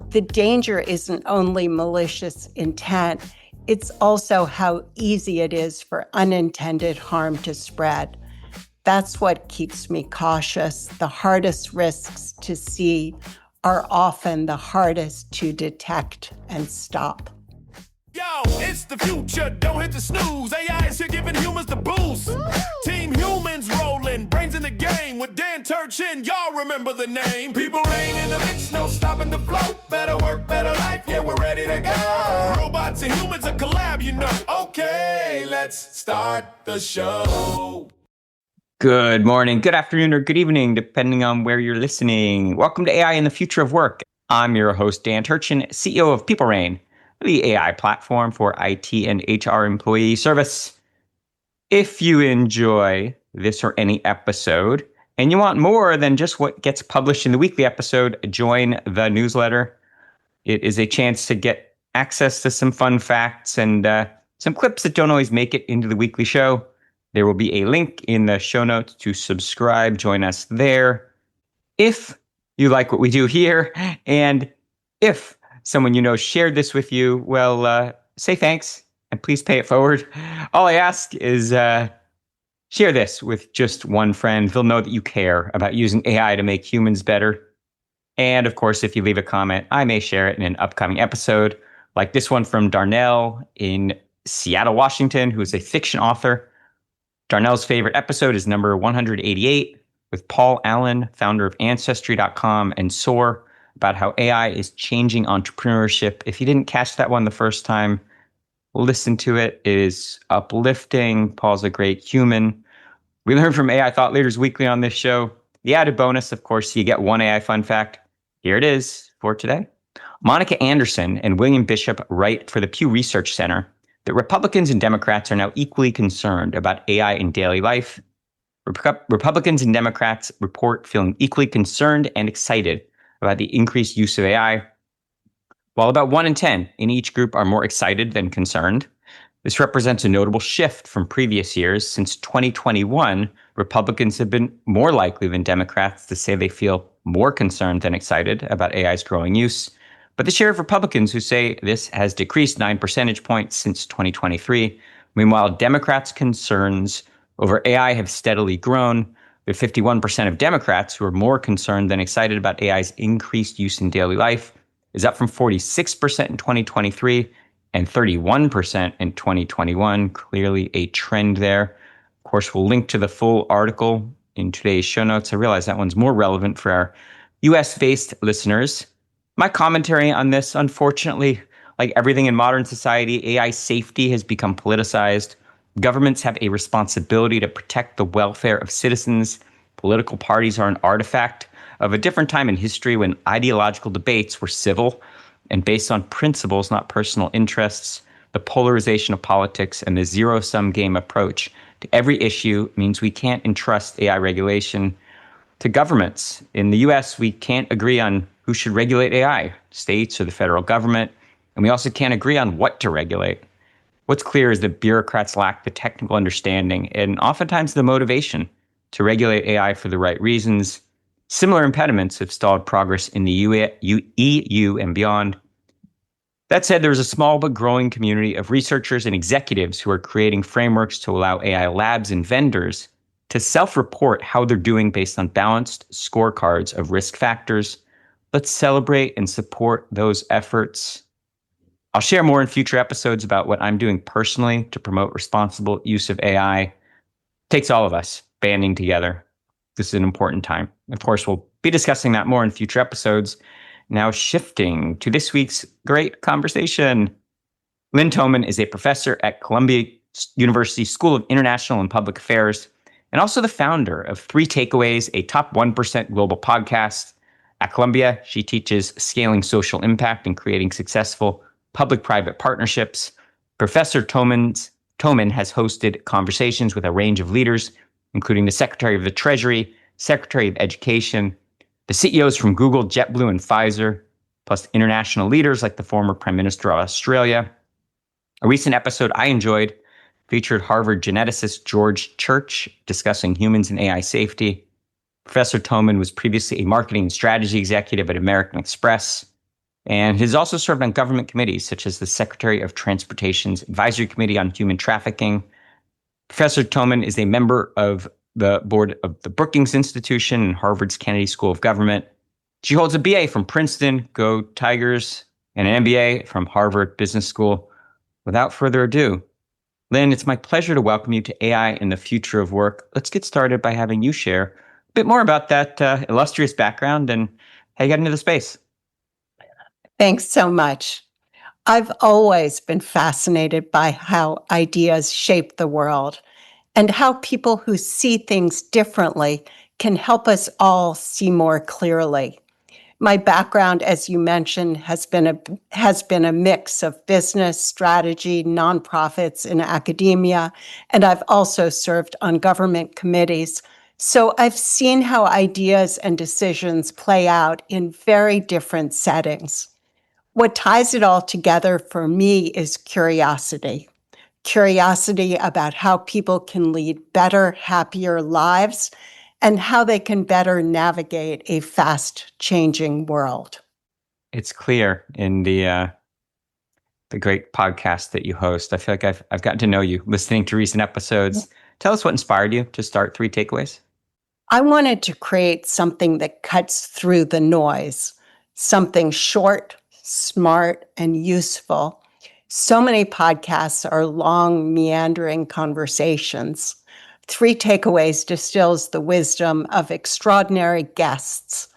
the danger isn't only malicious intent, it's also how easy it is for unintended harm to spread. That's what keeps me cautious. The hardest risks to see are often the hardest to detect and stop. Yo, it's the future, don't hit the snooze. AI is here giving humans the boost. Team Humans rolling, brains in the game with Dan Turchin, y'all remember the name. People reign in the mix, no stopping the flow. Better work, better life, yeah, we're ready to go. Robots and humans, a collab, you know. Okay, let's start the show. Good morning, good afternoon, or good evening, depending on where you're listening. Welcome to AI and the Future of Work. I'm your host, Dan Turchin, CEO of PeopleRain, the AI platform for IT and HR employee service. If you enjoy this or any episode, and you want more than just what gets published in the weekly episode, join the newsletter. It is a chance to get access to some fun facts and some clips that don't always make it into the weekly show. There will be a link in the show notes to subscribe. Join us there. If you like what we do here, and if someone you know shared this with you, well, say thanks and please pay it forward. All I ask is share this with just one friend. They'll know that you care about using AI to make humans better. And of course, if you leave a comment, I may share it in an upcoming episode, like this one from Darnell in Seattle, Washington, who is a fiction author. Darnell's favorite episode is number 188 with Paul Allen, founder of Ancestry.com and SOAR, about how AI is changing entrepreneurship. If you didn't catch that one the first time, listen to it. It is uplifting. Paul's a great human. We learn from AI Thought Leaders Weekly on this show. The added bonus, of course, you get one AI fun fact. Here it is for today. Monica Anderson and William Bishop write for the Pew Research Center that Republicans and Democrats are now equally concerned about AI in daily life. Republicans and Democrats report feeling equally concerned and excited about the increased use of AI, while about 1 in 10 in each group are more excited than concerned. This represents a notable shift from previous years. Since 2021, Republicans have been more likely than Democrats to say they feel more concerned than excited about AI's growing use. But the share of Republicans who say this has decreased 9 percentage points since 2023. Meanwhile, Democrats' concerns over AI have steadily grown, with 51% of Democrats who are more concerned than excited about AI's increased use in daily life, is up from 46% in 2023 and 31% in 2021. Clearly a trend there. Of course, we'll link to the full article in today's show notes. I realize that one's more relevant for our US-based listeners. My commentary on this, unfortunately, like everything in modern society, AI safety has become politicized. Governments have a responsibility to protect the welfare of citizens. Political parties are an artifact of a different time in history when ideological debates were civil and based on principles, not personal interests. The polarization of politics and the zero-sum game approach to every issue means we can't entrust AI regulation to governments. In the US, we can't agree on who should regulate AI, states or the federal government, and we also can't agree on what to regulate. What's clear is that bureaucrats lack the technical understanding and oftentimes the motivation to regulate AI for the right reasons. Similar impediments have stalled progress in the EU and beyond. That said, there's a small but growing community of researchers and executives who are creating frameworks to allow AI labs and vendors to self-report how they're doing based on balanced scorecards of risk factors. Let's celebrate and support those efforts. I'll share more in future episodes about what I'm doing personally to promote responsible use of AI. It takes all of us banding together. This is an important time. Of course, we'll be discussing that more in future episodes. Now shifting to this week's great conversation. Lynn Thoman is a professor at Columbia University School of International and Public Affairs, and also the founder of 3 Takeaways, a top 1% global podcast. At Columbia, she teaches scaling social impact and creating successful public-private partnerships. Professor Thoman has hosted conversations with a range of leaders, including the Secretary of the Treasury, Secretary of Education, the CEOs from Google, JetBlue, and Pfizer, plus international leaders like the former Prime Minister of Australia. A recent episode I enjoyed featured Harvard geneticist George Church discussing humans and AI safety. Professor Thoman was previously a marketing and strategy executive at American Express. And he's also served on government committees, such as the Secretary of Transportation's Advisory Committee on Human Trafficking. Professor Thoman is a member of the board of the Brookings Institution and Harvard's Kennedy School of Government. She holds a BA from Princeton, go Tigers, and an MBA from Harvard Business School. Without further ado, Lynn, it's my pleasure to welcome you to AI and the Future of Work. Let's get started by having you share a bit more about that illustrious background and how you got into the space. Thanks so much. I've always been fascinated by how ideas shape the world and how people who see things differently can help us all see more clearly. My background, as you mentioned, has been a mix of business, strategy, nonprofits, and academia, and I've also served on government committees. So I've seen how ideas and decisions play out in very different settings. What ties it all together for me is curiosity. Curiosity about how people can lead better, happier lives and how they can better navigate a fast-changing world. It's clear in the great podcast that you host. I feel like I've gotten to know you listening to recent episodes. Tell us what inspired you to start 3 Takeaways. I wanted to create something that cuts through the noise, something short, smart, and useful. So many podcasts are long, meandering conversations. 3 Takeaways distills the wisdom of extraordinary guests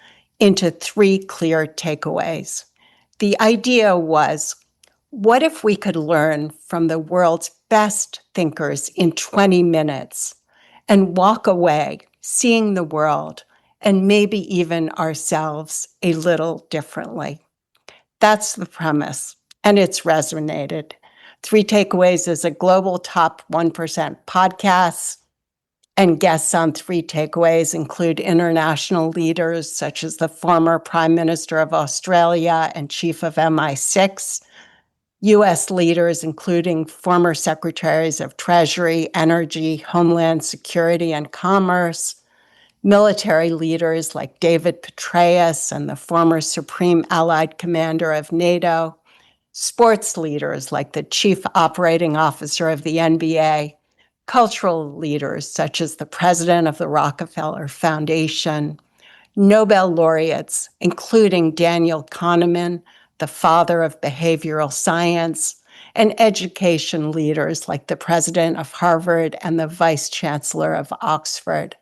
into 3 clear takeaways. The idea was, what if we could learn from the world's best thinkers in 20 minutes and walk away seeing the world and maybe even ourselves a little differently? That's the premise, and it's resonated. 3 Takeaways is a global top 1% podcast, and guests on 3 Takeaways include international leaders such as the former Prime Minister of Australia and Chief of MI6, U.S. leaders including former Secretaries of Treasury, Energy, Homeland Security, and Commerce, military leaders like David Petraeus and the former Supreme Allied Commander of NATO, sports leaders like the Chief Operating Officer of the NBA, cultural leaders such as the president of the Rockefeller Foundation, Nobel laureates, including Daniel Kahneman, the father of behavioral science, and education leaders like the president of Harvard and the vice chancellor of Oxford.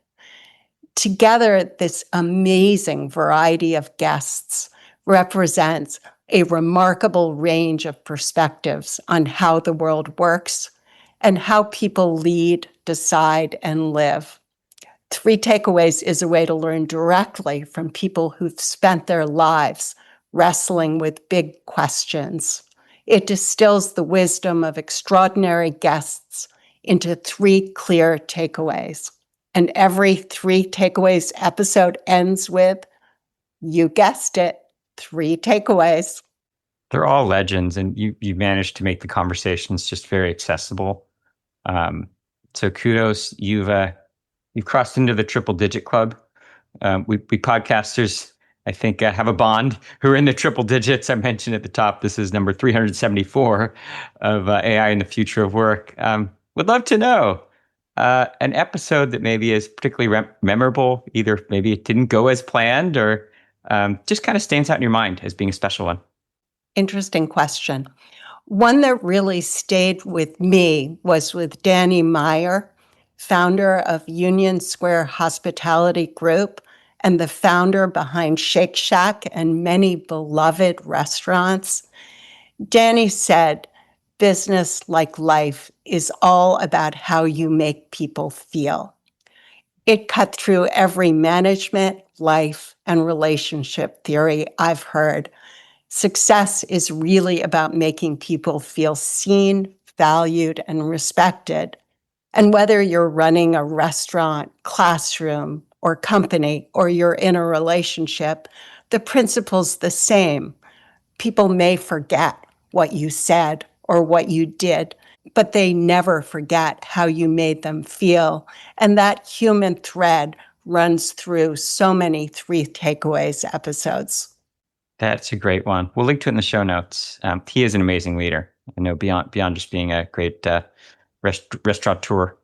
Together, this amazing variety of guests represents a remarkable range of perspectives on how the world works and how people lead, decide, and live. 3 Takeaways is a way to learn directly from people who've spent their lives wrestling with big questions. It distills the wisdom of extraordinary guests into 3 clear takeaways. And every 3 Takeaways episode ends with, you guessed it, 3 takeaways. They're all legends, and you managed to make the conversations just very accessible. So kudos, you've crossed into the triple digit club. We podcasters, I think, have a bond who are in the triple digits. I mentioned at the top, this is number 374 of AI and the Future of Work. Would love to know an episode that maybe is particularly memorable, either maybe it didn't go as planned or just kind of stands out in your mind as being a special one. Interesting question. One that really stayed with me was with Danny Meyer, founder of Union Square Hospitality Group and the founder behind Shake Shack and many beloved restaurants. Danny said, business, like life, is all about how you make people feel. It cut through every management, life, and relationship theory I've heard. Success is really about making people feel seen, valued, and respected. And whether you're running a restaurant, classroom, or company, or you're in a relationship, the principle's the same. People may forget what you said or what you did, but they never forget how you made them feel. And that human thread runs through so many 3 Takeaways episodes. That's a great one. We'll link to it in the show notes. He is an amazing leader. I know beyond just being a great restaurateur.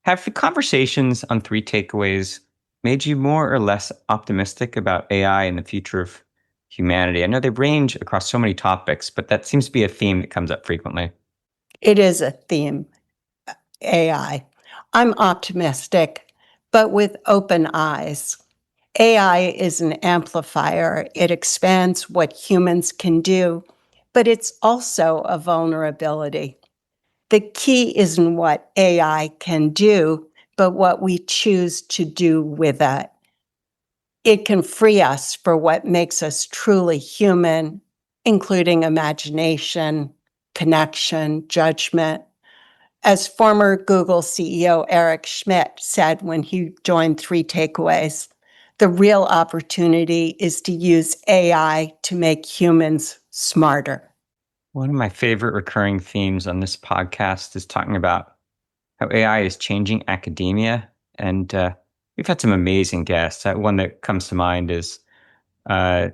Have the conversations on three takeaways made you more or less optimistic about AI and the future of humanity? I know they range across so many topics, but that seems to be a theme that comes up frequently. It is a theme, AI. I'm optimistic, but with open eyes. AI is an amplifier. It expands what humans can do, but it's also a vulnerability. The key isn't what AI can do, but what we choose to do with it. It can free us for what makes us truly human, including imagination, connection, judgment. As former Google CEO Eric Schmidt said when he joined Three Takeaways, the real opportunity is to use AI to make humans smarter. One of my favorite recurring themes on this podcast is talking about how AI is changing academia. And we've had some amazing guests. One that comes to mind is Dean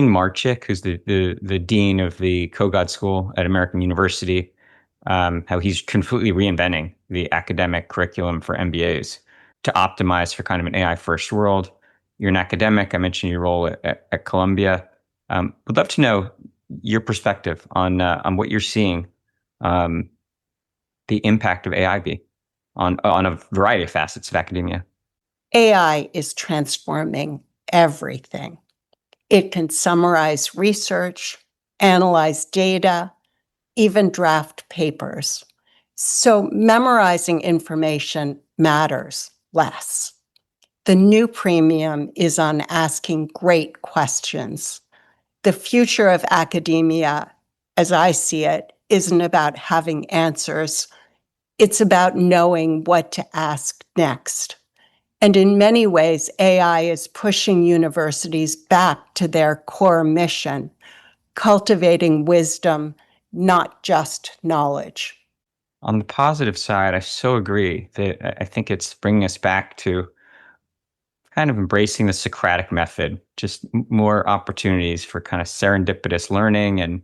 Marchick, who's the dean of the Kogod School at American University, how he's completely reinventing the academic curriculum for MBAs to optimize for kind of an AI first world. You're an academic. I mentioned your role at Columbia. Would love to know your perspective on what you're seeing, the impact of AI be on a variety of facets of academia. AI is transforming everything. It can summarize research, analyze data, even draft papers. So memorizing information matters less. The new premium is on asking great questions. The future of academia, as I see it, isn't about having answers. It's about knowing what to ask next. And in many ways, AI is pushing universities back to their core mission, cultivating wisdom, not just knowledge. On the positive side, I so agree that I think it's bringing us back to kind of embracing the Socratic method, just more opportunities for kind of serendipitous learning. And,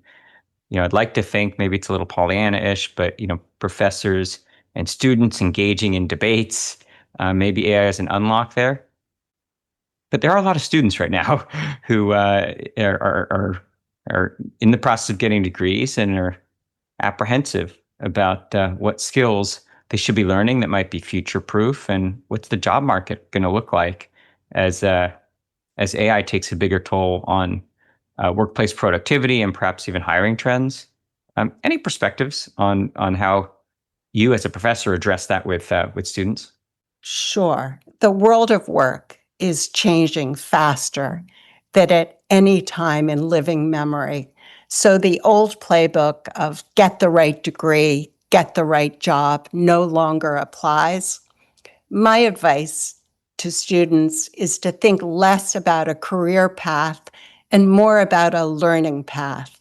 I'd like to think maybe it's a little Pollyanna-ish, but, professors and students engaging in debates, maybe AI is an unlock there. But there are a lot of students right now who are in the process of getting degrees and are apprehensive about what skills they should be learning that might be future proof, and what's the job market going to look like as AI takes a bigger toll on workplace productivity and perhaps even hiring trends. Any perspectives on how you as a professor address that with students? Sure. The world of work is changing faster than at any time in living memory. So the old playbook of get the right degree, get the right job no longer applies. My advice to students is to think less about a career path and more about a learning path.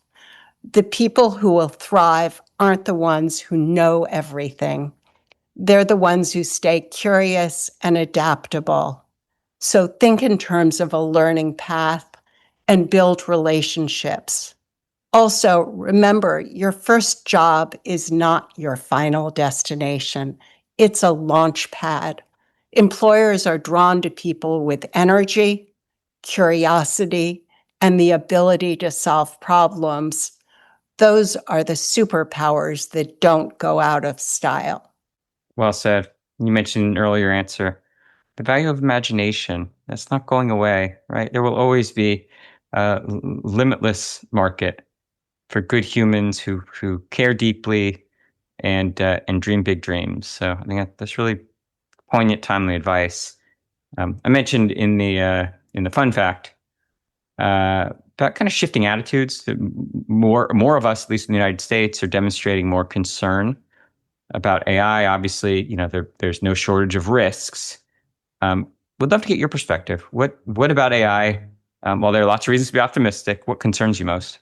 The people who will thrive aren't the ones who know everything. They're the ones who stay curious and adaptable. So think in terms of a learning path and build relationships. Also, remember, your first job is not your final destination. It's a launch pad. Employers are drawn to people with energy, curiosity, and the ability to solve problems. Those are the superpowers that don't go out of style. Well said. You mentioned in an earlier answer the value of imagination. That's not going away, right? There will always be a limitless market for good humans who care deeply and dream big dreams. So I think that's really poignant, timely advice. I mentioned in the fun fact about kind of shifting attitudes. More of us, at least in the United States, are demonstrating more concern about AI. Obviously, there's no shortage of risks. Would love to get your perspective. What about AI? While there are lots of reasons to be optimistic, what concerns you most?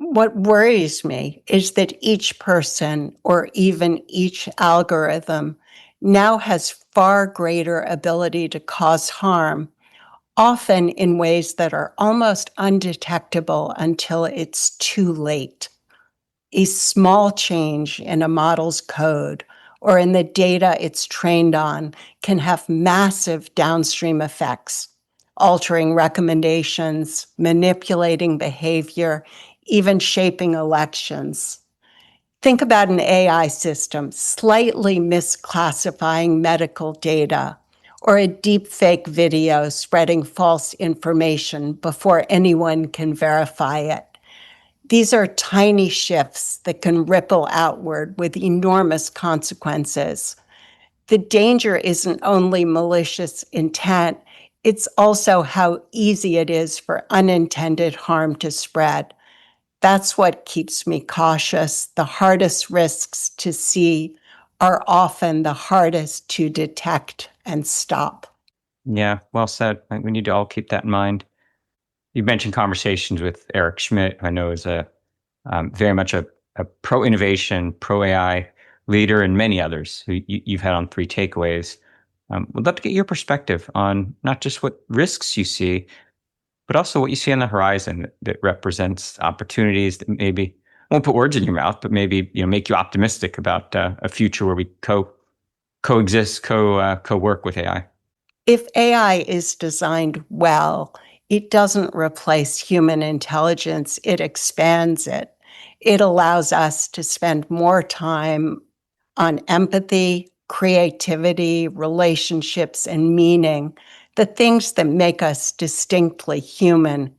What worries me is that each person or even each algorithm now has far greater ability to cause harm, often in ways that are almost undetectable until it's too late. A small change in a model's code or in the data it's trained on can have massive downstream effects, altering recommendations, manipulating behavior, even shaping elections. Think about an AI system slightly misclassifying medical data or a deepfake video spreading false information before anyone can verify it. These are tiny shifts that can ripple outward with enormous consequences. The danger isn't only malicious intent, it's also how easy it is for unintended harm to spread. That's what keeps me cautious. The hardest risks to see are often the hardest to detect and stop. Yeah, well said. I think we need to all keep that in mind. You mentioned conversations with Eric Schmidt, who I know is a very much a pro-innovation, pro-AI leader, and many others who you've had on Three Takeaways. Would love to get your perspective on not just what risks you see, but also what you see on the horizon that represents opportunities that maybe won't put words in your mouth, but maybe make you optimistic about a future where we coexist, co-work with AI. If AI is designed well, it doesn't replace human intelligence, it expands it. It allows us to spend more time on empathy, creativity, relationships, and meaning, the things that make us distinctly human.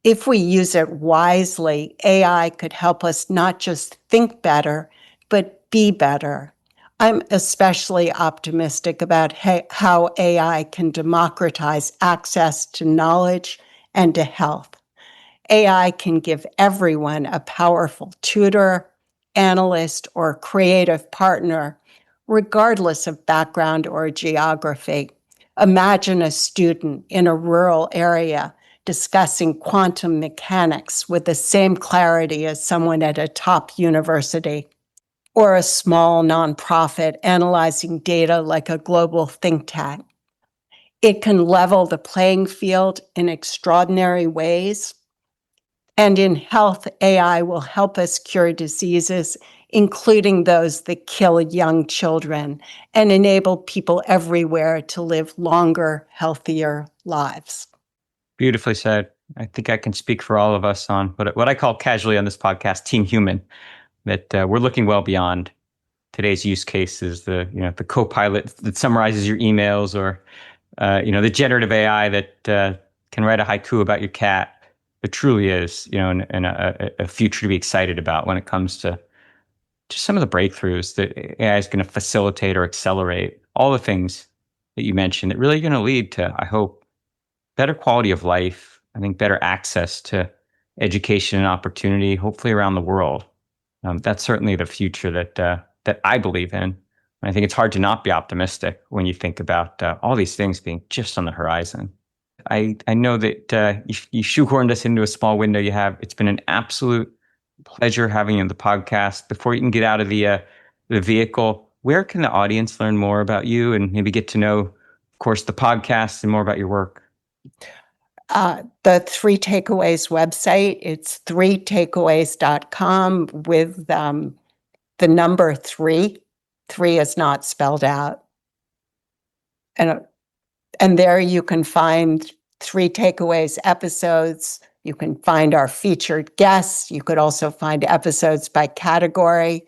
If we use it wisely, AI could help us not just think better, but be better. I'm especially optimistic about how AI can democratize access to knowledge and to health. AI can give everyone a powerful tutor, analyst, or creative partner, regardless of background or geography. Imagine a student in a rural area discussing quantum mechanics with the same clarity as someone at a top university, or a small nonprofit analyzing data like a global think tank. It can level the playing field in extraordinary ways. And in health, AI will help us cure diseases, including those that kill young children, and enable people everywhere to live longer, healthier lives. Beautifully said. I think I can speak for all of us on what I call casually on this podcast, Team Human, that we're looking well beyond today's use cases, the co-pilot that summarizes your emails, or the generative AI that can write a haiku about your cat. It truly is, and a future to be excited about when it comes to just some of the breakthroughs that AI is going to facilitate or accelerate. All the things that you mentioned that really are going to lead to, I hope, better quality of life. I think better access to education and opportunity, hopefully around the world. That's certainly the future that I believe in. And I think it's hard to not be optimistic when you think about all these things being just on the horizon. I know that you shoehorned us into a small window you have. It's been an absolute pleasure having you on the podcast. Before you can get out of the vehicle, where can the audience learn more about you and maybe get to know, of course, the podcast and more about your work? The Three Takeaways website, it's threetakeaways.com with the number 3. 3 is not spelled out. And there you can find Three Takeaways episodes. You can find our featured guests. You could also find episodes by category.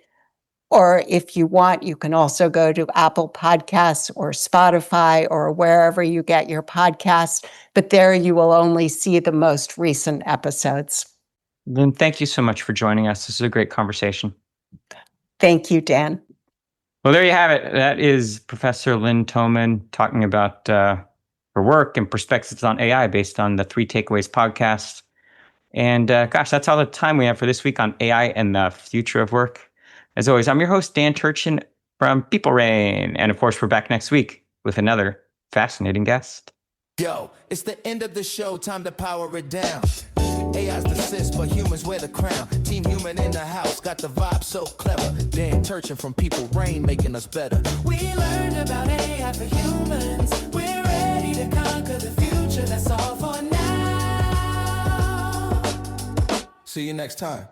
Or if you want, you can also go to Apple Podcasts or Spotify or wherever you get your podcasts. But there you will only see the most recent episodes. Lynn, thank you so much for joining us. This is a great conversation. Thank you, Dan. Well, there you have it. That is Professor Lynn Thoman talking about her work and perspectives on AI based on the Three Takeaways podcast. And gosh, that's all the time we have for this week on AI and the future of work. As always, I'm your host, Dan Turchin from People Rain. And of course, we're back next week with another fascinating guest. Yo, it's the end of the show, time to power it down. AI's the sis, but humans wear the crown. Team Human in the house, got the vibe so clever. Dan Turchin from People Rain, making us better. We learned about AI for humans. We're ready to conquer the future. future, that's all for now. See you next time.